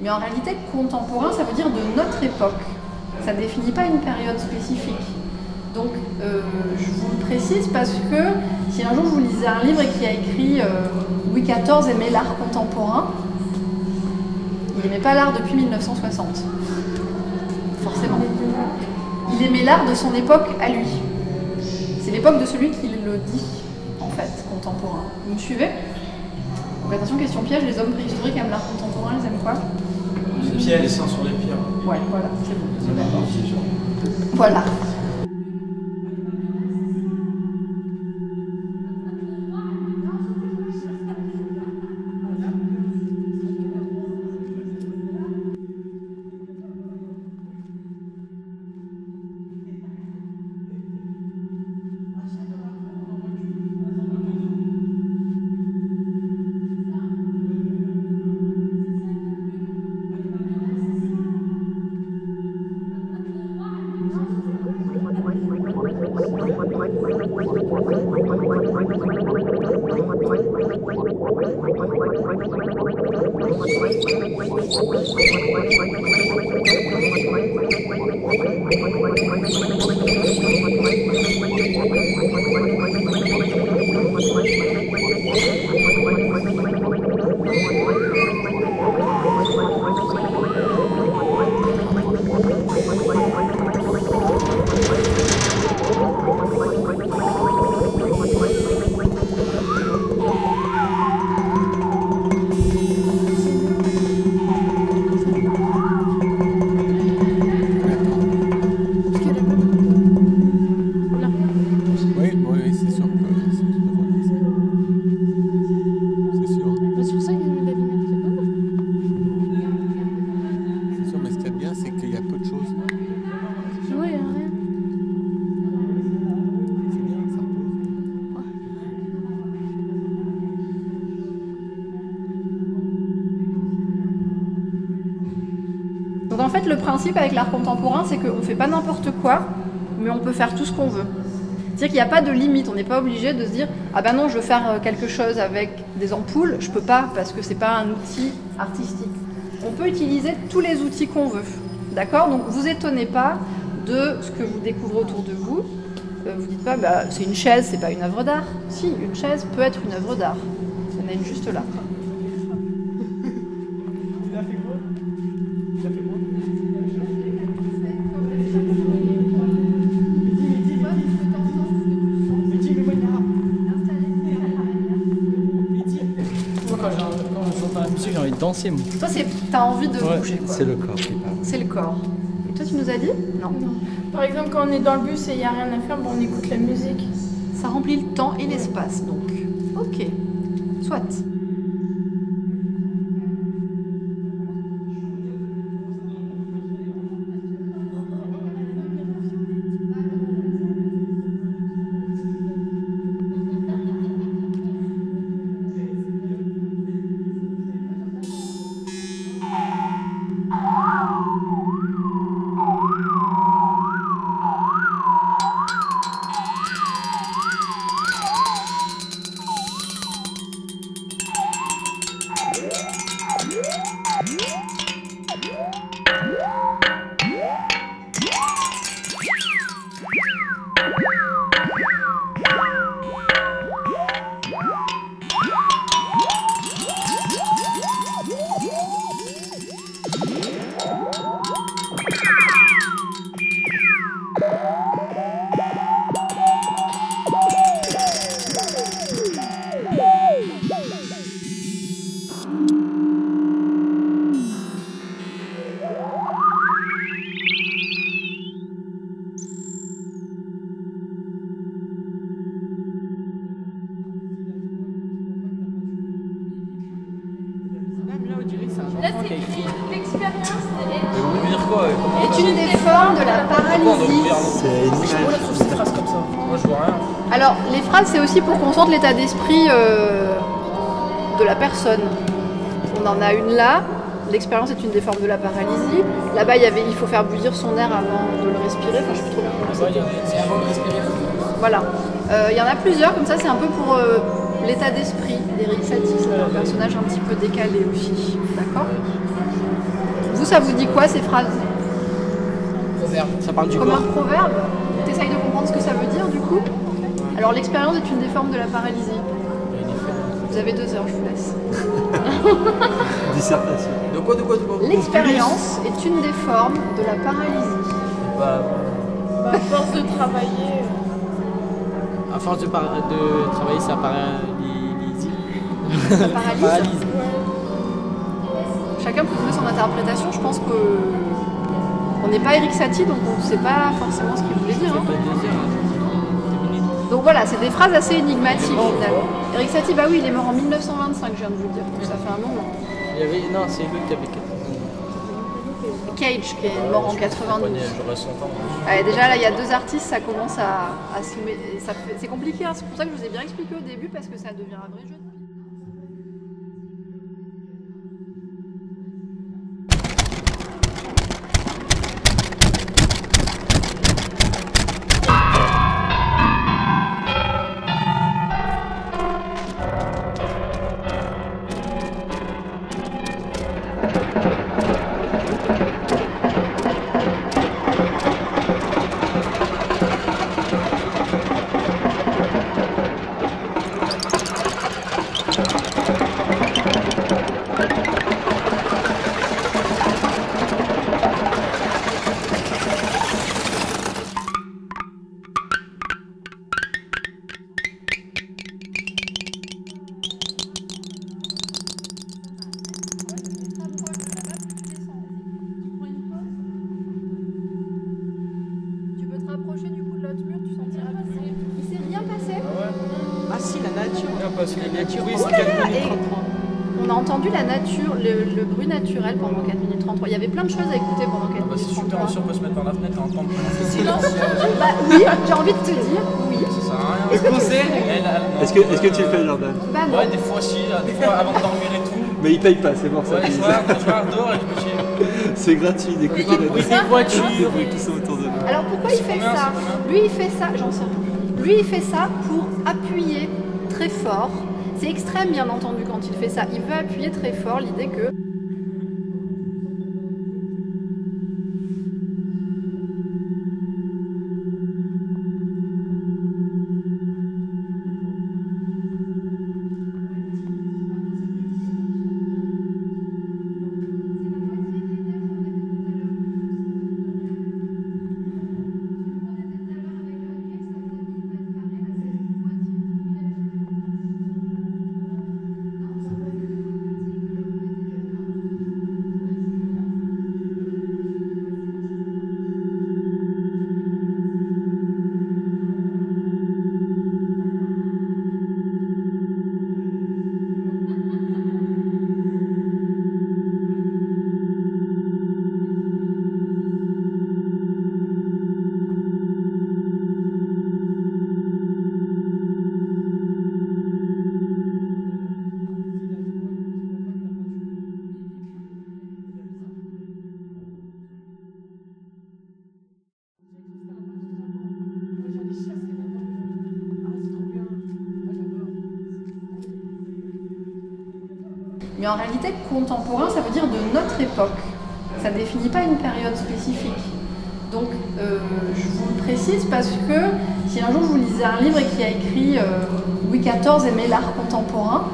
Mais en réalité, contemporain, ça veut dire de notre époque. Ça ne définit pas une période spécifique. Donc, je vous le précise parce que si un jour vous lisez un livre qui a écrit Louis XIV aimait l'art contemporain, il n'aimait pas l'art depuis 1960. Forcément. Il aimait l'art de son époque à lui. C'est l'époque de celui qui le dit, en fait, contemporain. Vous me suivez? Donc attention, question piège, les hommes préhistoriques aiment l'art contemporain, ils aiment quoi? Les pierres, les seins sur les pierres. Ouais, voilà, c'est bon. Voilà. Donc en fait, le principe avec l'art contemporain, c'est qu'on ne fait pas n'importe quoi, mais on peut faire tout ce qu'on veut. C'est-à-dire qu'il n'y a pas de limite, on n'est pas obligé de se dire « Ah ben non, je veux faire quelque chose avec des ampoules, je peux pas parce que c'est pas un outil artistique. » On peut utiliser tous les outils qu'on veut, d'accord? Donc vous étonnez pas de ce que vous découvrez autour de vous. Vous dites pas bah, « C'est une chaise, c'est pas une œuvre d'art. » Si, une chaise peut être une œuvre d'art. Il y en a une juste là. J'ai envie de danser, moi. Toi, t'as envie de bouger, quoi. C'est le corps qui parle. C'est le corps. Et toi, tu nous as dit? Non. Par exemple, quand on est dans le bus et il n'y a rien à faire, bon, on écoute la musique. Ça remplit le temps et l'espace, donc. Ok. Soit. Là, c'est écrit l'expérience est une des formes de la paralysie. Moi, je trouve ces phrases comme ça. Moi, je vois rien. Alors, les phrases, c'est aussi pour qu'on sente l'état d'esprit de la personne. On en a une là. L'expérience est une des formes de la paralysie. Là-bas, il faut faire bouillir son air avant de le respirer. Enfin, je sais plus trop bien comment c'est avant de respirer. Voilà. Il y en a plusieurs, comme ça c'est un peu pour l'état d'esprit d'Éric Satie, c'est un personnage un petit peu décalé aussi. D'accord? Vous, ça vous dit quoi ces phrases? Proverbe. Ça parle du Comme corps. un proverbe? T'essayes de comprendre ce que ça veut dire du coup? Alors l'expérience est une des formes de la paralysie. Vous avez 2 heures, je vous laisse. Dissertation. De quoi? L'expérience est une des formes de la paralysie. Bah, À force de travailler. à force de travailler, ça paralyse. Ça paralyse. Paralyse. Chacun peut trouver son interprétation. Je pense que on n'est pas Éric Satie, donc on ne sait pas forcément ce qu'il voulait dire. Pas Hein. 2 heures, 2 minutes. Donc voilà, c'est des phrases assez énigmatiques finalement. Éric Satie, bah oui, il est mort en 1925, je viens de vous le dire, donc ça fait un moment. Non, c'est lui qui avait 4 ans. Cage, qui est mort en 92. J'aurais 100 ans. Ouais, déjà là, il y a 2 artistes, ça commence à se c'est compliqué, hein. C'est pour ça que je vous ai bien expliqué au début, parce que ça devient un vrai jeu. Ah si, la nature. Parce que La nature, oui, Oh c'est là 4 là, minutes et 33. on a entendu la nature, le bruit naturel pendant 4 minutes 33. Il y avait plein de choses à écouter pendant 4 Bah, minutes c'est super 33. sûr, on peut se mettre par la fenêtre et entendre. Bah oui, j'ai envie de te dire, oui. Ça sert à rien. Est-ce que tu le fais? Elle, non, Est-ce que tu le fais, Jordan? Bah non. Ouais, des fois si, des fois avant de dormir et tout. Mais il paye pas, c'est pour ça. Ouais, je dors et je me dis. C'est gratuit d'écouter Oui, la oui, musique. des voitures. Des bruits qui sont autour de nous. Alors pourquoi il fait combien, ça? c'est combien Lui il fait ça, j'en sais rien. Lui il fait ça pour appuyer très fort. C'est extrême bien entendu quand il fait ça. Il veut appuyer très fort l'idée que... Mais en réalité, contemporain, ça veut dire de notre époque. Ça ne définit pas une période spécifique. Donc, je vous le précise parce que si un jour vous lisez un livre et qui a écrit Louis XIV aimait l'art contemporain,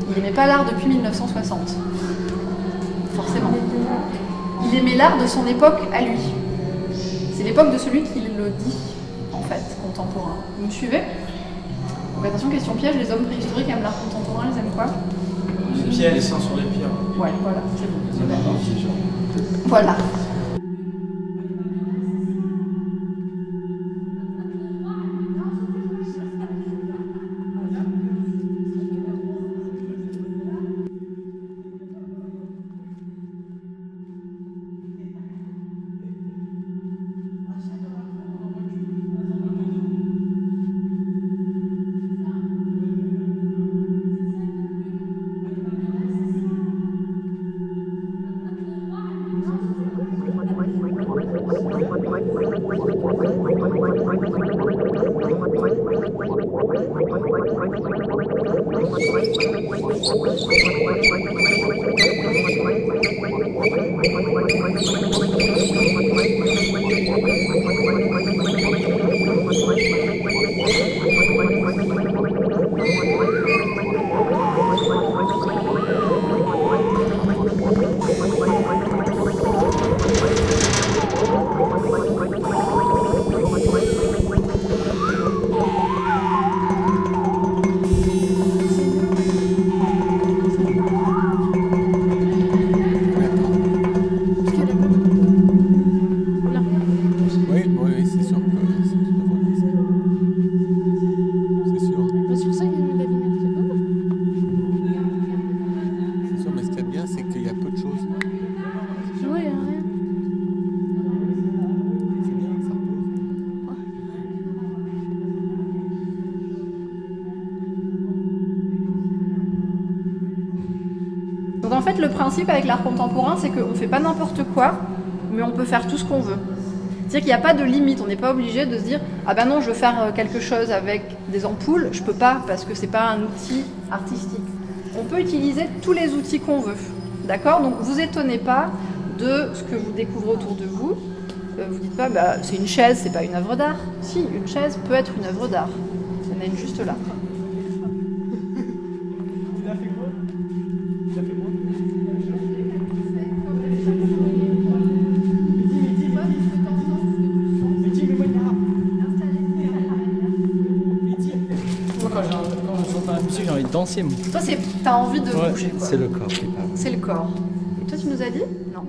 il n'aimait pas l'art depuis 1960. Forcément. Il aimait l'art de son époque à lui. C'est l'époque de celui qui le dit, en fait, contemporain. Vous me suivez? Donc attention, question piège, les hommes préhistoriques aiment l'art contemporain, ils aiment quoi? Les pieds, les seins sur les pieds. Ouais, voilà, c'est bon. Voilà. fait, le principe avec l'art contemporain, c'est qu'on ne fait pas n'importe quoi, mais on peut faire tout ce qu'on veut. C'est-à-dire qu'il n'y a pas de limite, on n'est pas obligé de se dire « Ah ben non, je veux faire quelque chose avec des ampoules, je peux pas parce que c'est pas un outil artistique. » On peut utiliser tous les outils qu'on veut, d'accord? Donc vous étonnez pas de ce que vous découvrez autour de vous. Vous dites pas bah, « c'est une chaise, c'est pas une œuvre d'art ». Si, une chaise peut être une œuvre d'art. Il y en a une juste là. Il a fait quoi? Il a fait quoi? Moi, quand j'entends la musique, j'ai envie de danser, moi. Toi, t'as envie de Ouais, bouger, quoi. c'est le corps qui parle. C'est le corps. Et toi, tu nous as dit? Non.